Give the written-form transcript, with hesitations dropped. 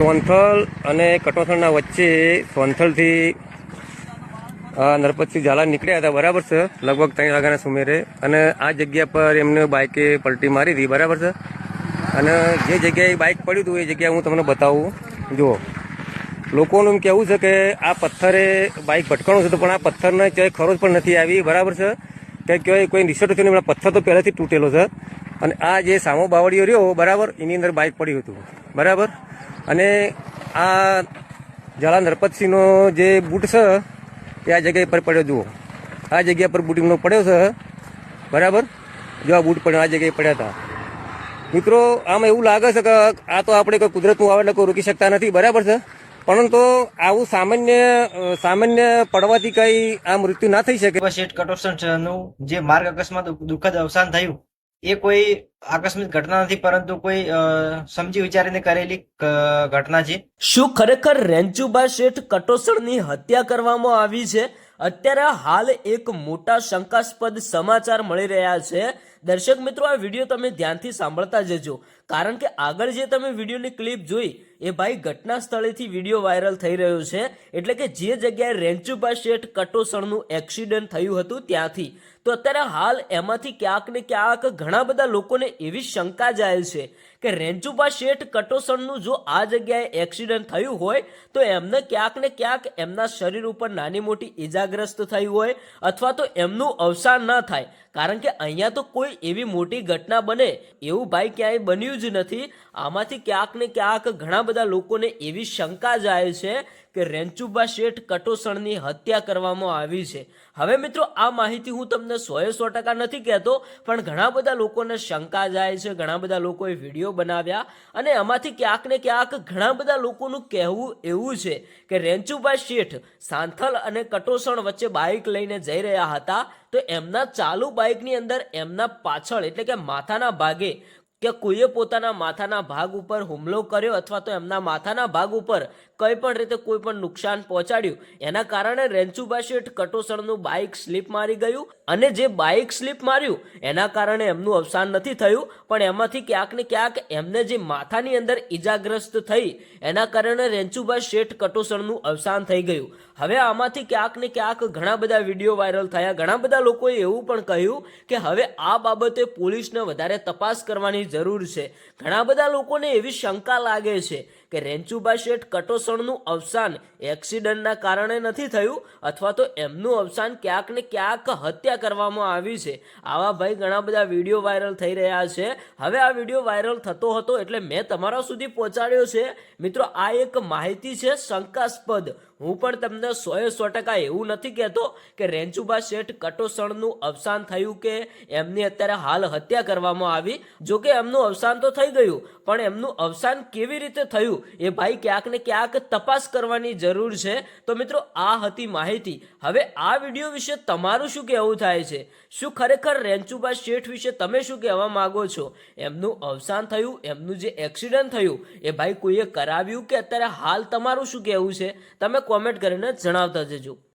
સોનથલ અને કટોસણના વચ્ચે સોનથલથી નરપતસિંહ ઝાલા નીકળ્યા હતા, બરાબર છે, લગભગ 3 વાગ્યાના સુમેરે. અને આ જગ્યા પર એમને બાઇકે પલટી મારી હતી, બરાબર છે. અને જે જગ્યાએ બાઇક પડ્યું હતું એ જગ્યા હું તમને બતાવું. જુઓ, લોકોનું એમ કહેવું છે કે આ પથ્થરે બાઇક ભટકાણું છે, પણ આ પથ્થરને ક્યાંય ખરોચ પણ નથી આવી, બરાબર છે. કે ક્યાંય કોઈ નિસટ થયું નહીં, પથ્થર તો પહેલાંથી તૂટેલો છે. અને આ જે સામો બાવળીઓ રહ્યો, બરાબર, એની અંદર બાઇક પડ્યું હતું, બરાબર. અને આ ઝાલા નરપતસિંહનો જે બૂટ છે એ આ જગ્યા પર પડ્યો. જુઓ, આ જગ્યા પર બૂટ એમનો પડ્યો છે, બરાબર. જો આ બૂટ પડ્યો આ જગ્યાએ પડ્યા હતા. મિત્રો, આમાં એવું લાગે છે કે આ તો આપણે કોઈ કુદરતનું વાવાઝોડું કોઈ રોકી શકતા નથી, બરાબર છે. પરંતુ આવું સામાન્ય પડવાથી કઈ આ મૃત્યુ ના થઈ શકે. શેઠ કટોસણનું જે માર્ગ અકસ્માત દુઃખદ અવસાન થયું એ કોઈ આકસ્મિક ઘટના નથી, પરંતુ કોઈ સમજી વિચારીને કરેલી ઘટના છે. શું ખરેખર રેન્ચુબા શેઠ કટોસણની હત્યા કરવામાં આવી છે? અત્યારે હાલ એક મોટા શંકાસ્પદ સમાચાર મળી રહ્યા છે. દર્શક મિત્રો, આ વિડીયો તમે ધ્યાનથી સાંભળતા જજો, કારણ કે આગળ જે તમે વિડીયોની ક્લિપ જોઈ એ ભાઈ ઘટના સ્થળેથી વિડીયો વાયરલ થઈ રહ્યો છે. એટલે કે જે જગ્યાએ રેન્ચુબા શેઠ કટોસણનું એક્સિડન્ટ થયું હતું ત્યાંથી. તો અત્યારે હાલ એમાંથી ક્યાંક ને ક્યાંક ઘણા બધા લોકોને એવી શંકા જાય છે કે રેન્ચુબા શેઠ કટોસણનું જો આ જગ્યાએ એક્સિડન્ટ થયું હોય તો એમને ક્યાંક ને ક્યાંક એમના શરીર ઉપર નાની મોટી ઈજાગ્રસ્ત થઈ હોય, અથવા તો એમનું અવસાન ન થાય. કારણ કે અહીંયા તો કોઈ એવી મોટી ઘટના બને એવું ભાઈ ક્યાંય બન્યું જ નથી. આમાંથી ક્યાંક ને ક્યાંક ઘણા બધા લોકોને એવી શંકા જાય છે કે રેન્ચુબા શેઠ કટોસણની હત્યા કરવામાં આવી છે. હવે મિત્રો, આ માહિતી હું તમને 100% નથી કહેતો, પણ ઘણા બધા લોકોને શંકા જાય છે. ઘણા બધા લોકોએ વિડીયો બનાવ્યા અને એમાંથી ક્યાંક ને ક્યાંક ઘણા બધા લોકોનું કહેવું એવું છે કે રેન્ચુબા શેઠ સાંથલ અને કટોસણ વચ્ચે બાઇક લઈને જઈ રહ્યા હતા, તો એમના ચાલુ બાઇકની અંદર એમના પાછળ એટલે કે માથાના ભાગે કે કોઈએ પોતાના માથાના ભાગ ઉપર હુમલો કર્યો, અથવા તો એમના માથાના ભાગ ઉપર કંઈ પણ રીતે કોઈ પણ નુકસાન પહોંચાડ્યું. એના કારણે રેન્ચુબા શેઠ કટોસણનું બાઇક સ્લીપ મારી ગયું. અને જે બાઇક સ્લીપ માર્યું એના કારણે એમનું અવસાન નથી થયું, પણ એમાંથી ક્યાંક ને ક્યાંક એમને જે માથાની અંદર ઈજાગ્રસ્ત થઈ એના કારણે રેન્ચુબા શેઠ કટોસણનું અવસાન થઈ ગયું. હવે આમાંથી ક્યાંક ને ક્યાંક ઘણા બધા વિડીયો વાયરલ થયા. ઘણા બધા લોકોએ એવું પણ કહ્યું કે હવે આ બાબતે પોલીસને વધારે તપાસ કરવાની જરૂર છે. ઘણા બધા લોકોને એવી શંકા લાગે છે કે રેન્ચુબા શેઠ કટોસણનું અવસાન એક્સિડન્ટના કારણે નથી થયું, અથવા તો એમનું અવસાન ક્યાંક ને ક્યાંક હત્યા કરવામાં આવી છે. આવા ભાઈ ઘણા બધા વિડીયો વાયરલ થઈ રહ્યા છે. હવે આ વિડીયો વાયરલ થતો હતો એટલે મેં તમારા સુધી પહોંચાડ્યો છે. મિત્રો, આ એક માહિતી છે શંકાસ્પદ. હું પણ તમને 100% એવું નથી કહેતો કે રેન્ચુબા શેઠ કટોસણનું અવસાન થયું કે એમની અત્યારે હાલ હત્યા કરવામાં આવી. જો કે એમનું અવસાન તો થઈ ગયું, પણ એમનું અવસાન કેવી રીતે થયું એ ભાઈ ક્યાંક ને ક્યાંક તપાસ કરવાની જરૂર છે. તો મિત્રો, આ હતી માહિતી. હવે આ વિડીયો વિશે તમારું શું કહેવું થાય છે? શું ખરેખર રેન્ચુબા શેઠ વિશે તમે શું કહેવા માંગો છો? એમનું અવસાન થયું, એમનું જે એક્સિડન્ટ થયું એ ભાઈ કોઈએ કરાવ્યું કે અત્યારે હાલ તમારું શું કહેવું છે? તમે કોમેન્ટ કરીને જણાવતા જજો.